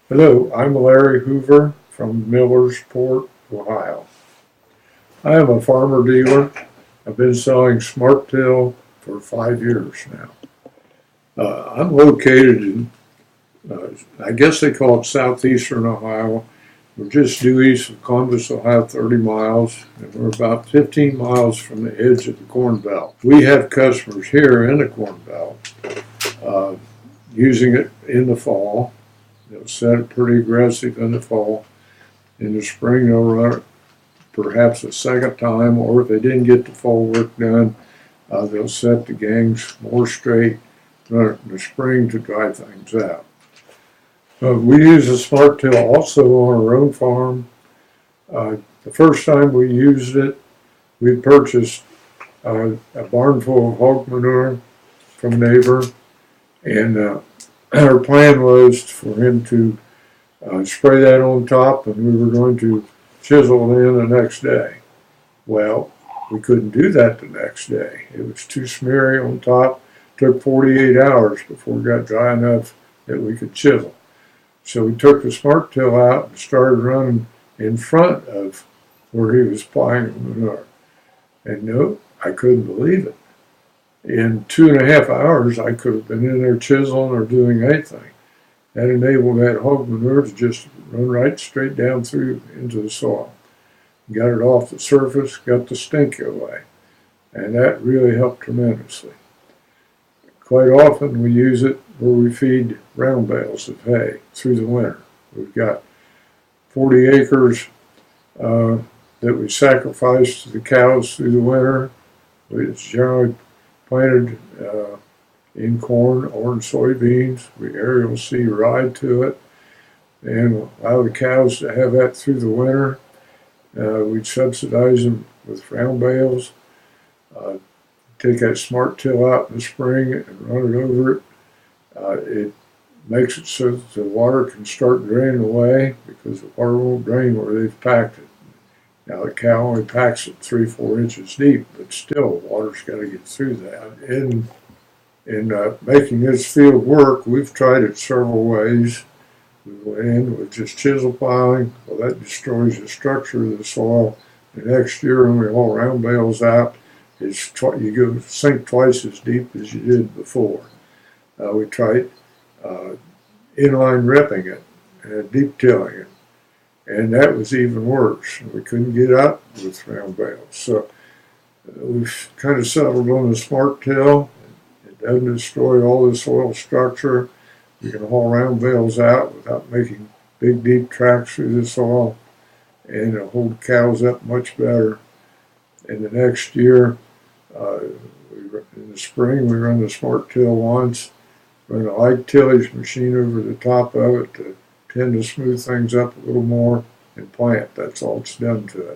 Hello, I'm Larry Hoover from Millersport, Ohio. I am a farmer dealer. I've been selling smart till for 5 years now. I'm located in, I guess they call it southeastern Ohio. We're just due east of Columbus, Ohio, 30 miles, and we're about 15 miles from the edge of the Corn Belt. We have customers here in the Corn Belt using it in the fall. They'll set it pretty aggressive in the fall. In the spring, they'll run it perhaps a second time, or if they didn't get the fall work done, they'll set the gangs more straight, run it in the spring to dry things out. We use a smart till also on our own farm. The first time we used it, we purchased a barn full of hog manure from a neighbor, and our plan was for him to spray that on top, and we were going to chisel it in the next day. Well, we couldn't do that the next day. It was too smeary on top. It took 48 hours before it got dry enough that we could chisel. So we took the smart till out and started running in front of where he was applying the manure. And no, I couldn't believe it. In 2.5 hours, I could have been in there chiseling or doing anything. That enabled that hog manure to just run right straight down through into the soil. Got it off the surface, got the stink away. And that really helped tremendously. Quite often we use it where we feed round bales of hay through the winter. We've got 40 acres that we sacrifice to the cows through the winter. It's generally planted in corn or in soybeans. We aerial seed ride to it and allow the cows to have that through the winter. We'd subsidize them with round bales. Take that smart till out in the spring and run it over it. It makes it so that the water can start draining away because the water won't drain where they've packed it. Now the cow only packs it 3-4 inches deep, but still water's got to get through that. In making this field work, we've tried it several ways. We went in with just chisel plowing. Well, that destroys the structure of the soil. The next year when we haul round bales out, you go sink twice as deep as you did before. We tried inline ripping it and deep tilling it, and that was even worse. We couldn't get up with round bales. So we've kind of settled on the smart till. It doesn't destroy all the soil structure. You can haul round bales out without making big, deep tracks through the soil, and it'll hold cows up much better. And the next year, in the spring, we run the smart till once, run a light tillage machine over the top of it to tend to smooth things up a little more and plant. That's all it's done to it.